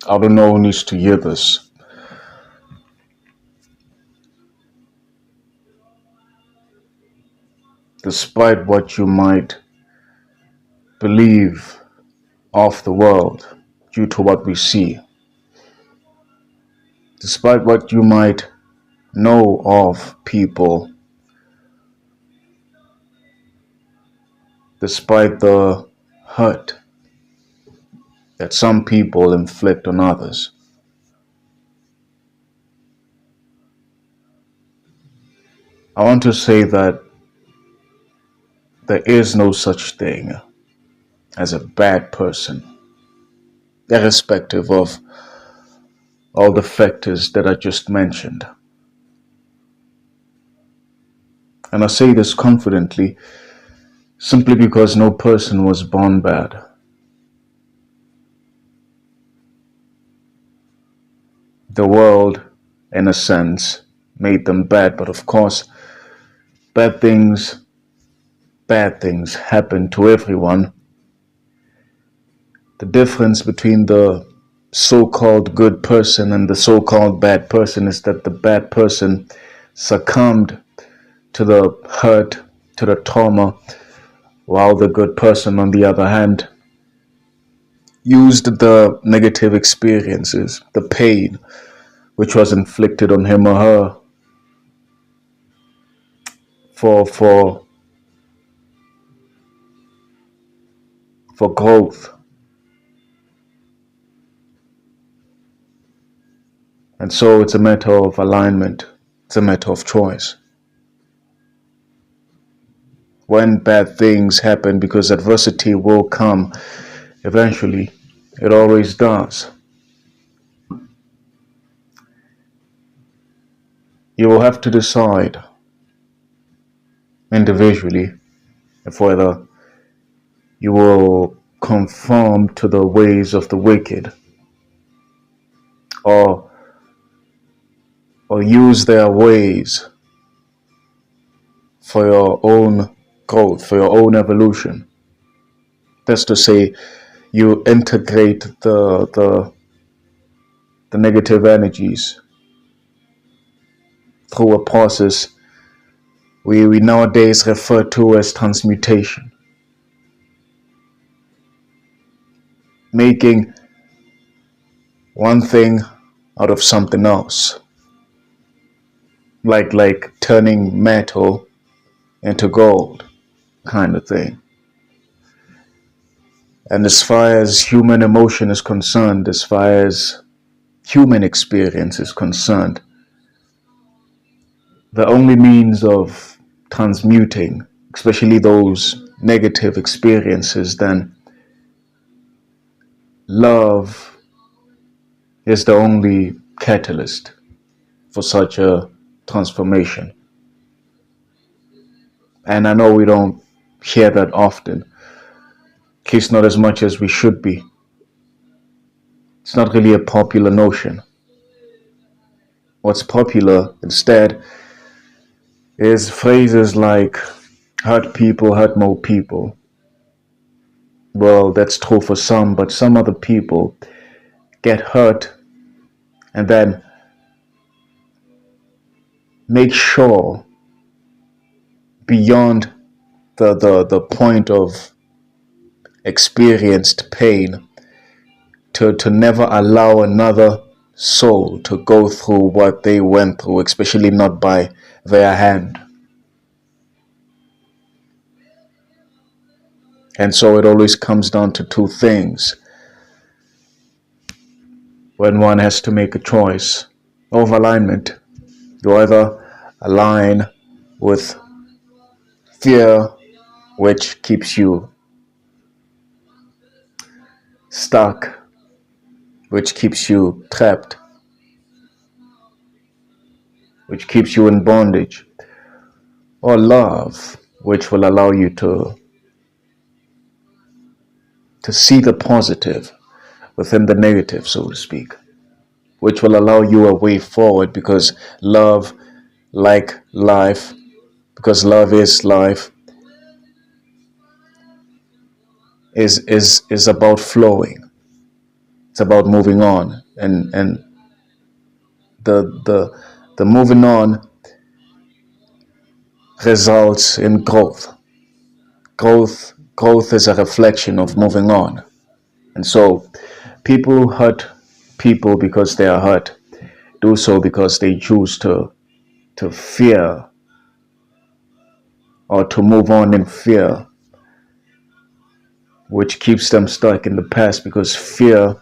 I don't know who needs to hear this. Despite what you might believe of the world due to what we see, despite what you might know of people, despite the hurt that some people inflict on others, I want to say that there is no such thing as a bad person, irrespective of all the factors that I just mentioned. And I say this confidently simply because no person was born bad. The world, in a sense, made them bad, but of course, bad things, bad things happen to everyone. The difference between the so-called good person and the so-called bad person is that the bad person succumbed to the hurt, to the trauma, while the good person, on the other hand, used the negative experiences, the pain which was inflicted on him or her for growth. And so it's a matter of alignment. It's a matter of choice. When bad things happen, because adversity will come eventually, it always does. You will have to decide individually if whether you will conform to the ways of the wicked or use their ways for your own growth, for your own evolution. That's to say, you integrate the negative energies through a process we nowadays refer to as transmutation, making one thing out of something else, like turning metal into gold kind of thing. And as far as human emotion is concerned, as far as human experience is concerned, the only means of transmuting, especially those negative experiences, then love is the only catalyst for such a transformation. And I know we don't hear that often, at least not as much as we should be. It's not really a popular notion. What's popular instead is phrases like hurt people hurt more people. Well, that's true for some, but some other people get hurt and then make sure beyond the point of experienced pain to never allow another soul to go through what they went through, especially not by their hand. And so it always comes down to two things when one has to make a choice of alignment. You either align with fear, which keeps you stuck, which keeps you trapped, which keeps you in bondage, or love, which will allow you to see the positive within the negative, so to speak, which will allow you a way forward, because love, like life, because love is life, is about flowing. It's It's about moving on, and the moving on results in growth. Growth is a reflection of moving on. And so people hurt people because they are hurt, do so because they choose to fear or to move on in fear, which keeps them stuck in the past, because fear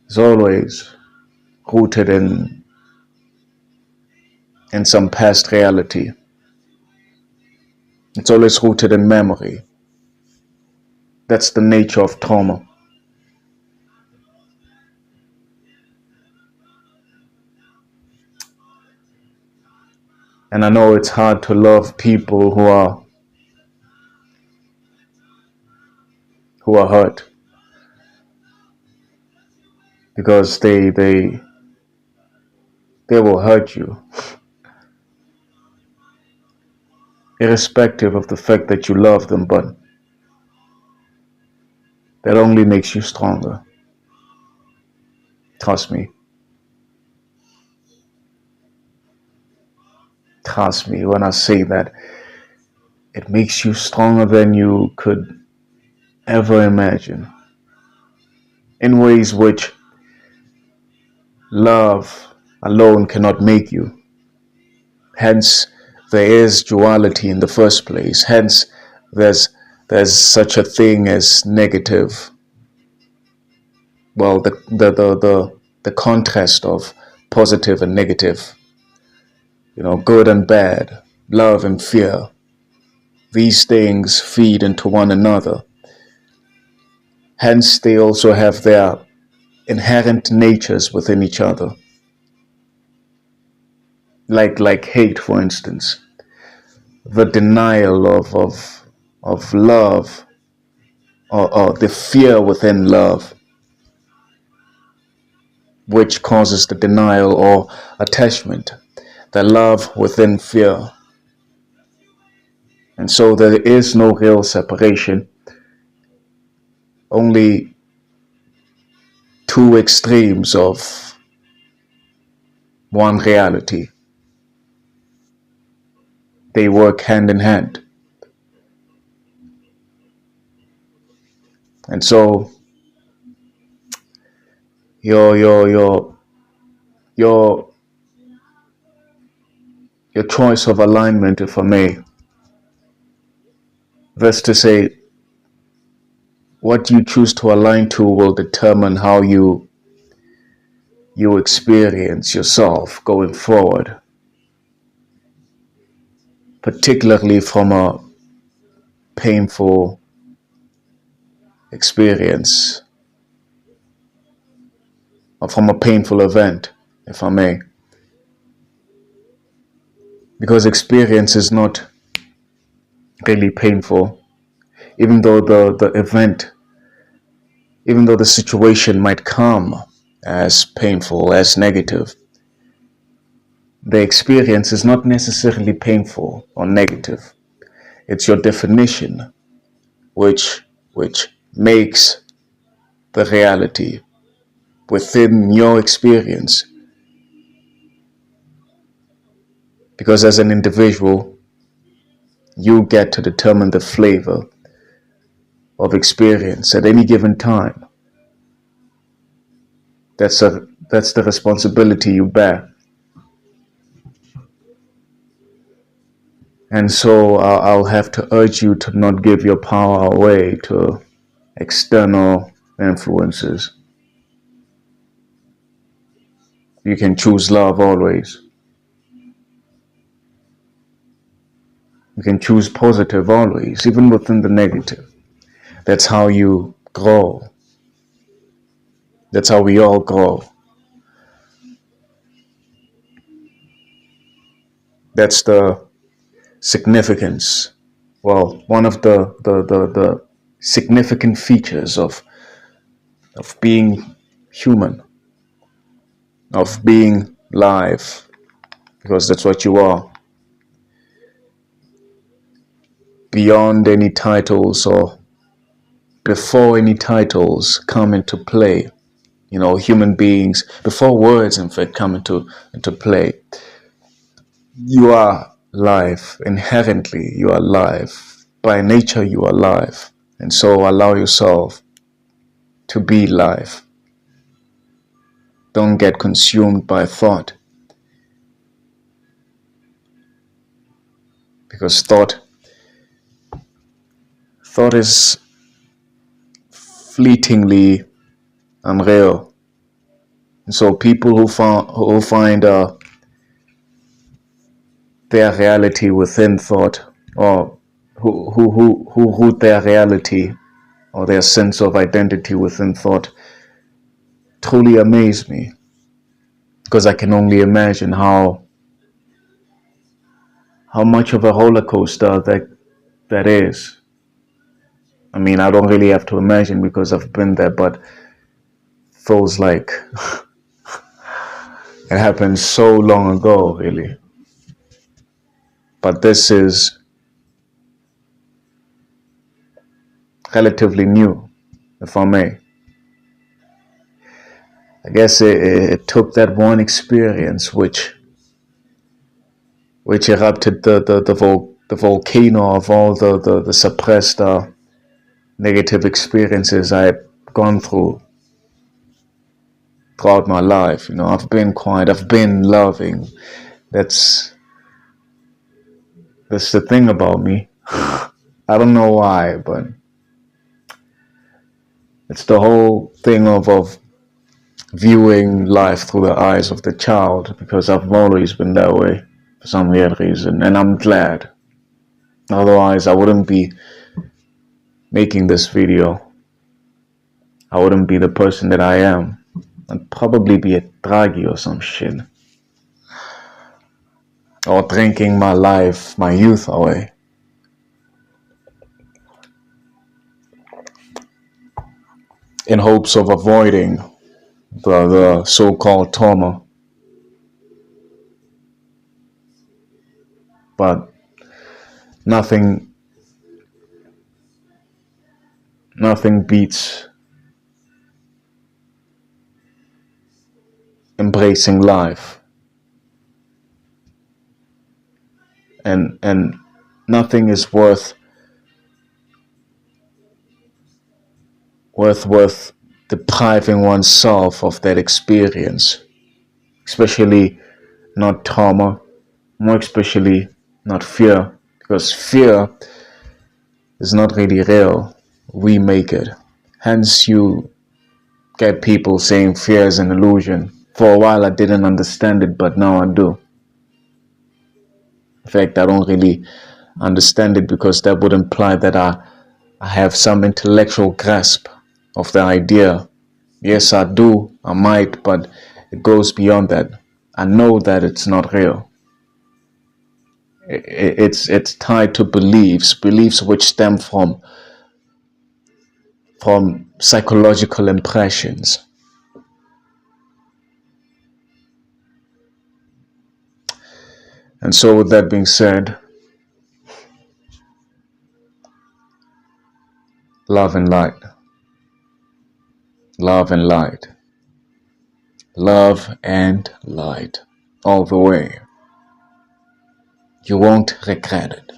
is always rooted in some past reality. It's always rooted in memory. That's the nature of trauma. And I know it's hard to love people who are hurt, because they will hurt you, irrespective of the fact that you love them, but that only makes you stronger. Trust me. Trust me when I say that it makes you stronger than you could ever imagine, in ways which love alone cannot make you. Hence, there is duality in the first place. Hence, there's such a thing as negative. Well, the contrast of positive and negative, good and bad, love and fear. These things feed into one another. Hence, they also have their inherent natures within each other. Like hate, for instance. The denial of love, or the fear within love, which causes the denial or attachment, the love within fear. And so there is no real separation, only two extremes of one reality. They work hand in hand. And so your choice of alignment, if I may, that's to say, what you choose to align to will determine how you experience yourself going forward, particularly from a painful experience, or from a painful event, if I may. Because experience is not really painful, even though the event, even though the situation might come as painful, as negative. The experience is not necessarily painful or negative. It's your definition which makes the reality within your experience. Because as an individual, you get to determine the flavor of experience at any given time. That's the responsibility you bear. And so I'll have to urge you to not give your power away to external influences. You can choose love always. You can choose positive always, even within the negative. That's how you grow. That's how we all grow. That's the significance. Well, one of the significant features of being human, of being live, because that's what you are. Beyond any titles or before any titles come into play. Human beings, before words in fact come into play. You are live. Inherently, you are live. By nature, you are live. And so allow yourself to be live. Don't get consumed by thought. Because thought is fleetingly unreal. And so people who find their reality within thought, or who root their reality or their sense of identity within thought, truly amaze me, because I can only imagine how much of a roller coaster that is. I mean, I don't really have to imagine because I've been there, but feels like it happened so long ago, really. But this is relatively new, if I may. I guess it took that one experience which erupted the volcano of all the suppressed negative experiences I had gone through throughout my life. I've been loving. That's the thing about me. I don't know why, but it's the whole thing of viewing life through the eyes of the child, because I've always been that way for some weird reason, and I'm glad. Otherwise, I wouldn't be making this video. I wouldn't be the person that I am. I'd probably be a druggie or some shit. Or drinking my youth away. In hopes of avoiding the so-called trauma. But nothing beats embracing life. And nothing is worth depriving oneself of that experience, especially not trauma, more especially not fear, because fear is not really real. We make it. Hence you get people saying fear is an illusion. For a while I didn't understand it, but now I do. In fact, I don't really understand it, because that would imply that I have some intellectual grasp of the idea. Yes, I do, I might, but it goes beyond that. I know that it's not real. It's tied to beliefs which stem from psychological impressions. And so with that being said, love and light. Love and light. Love and light. All the way. You won't regret it.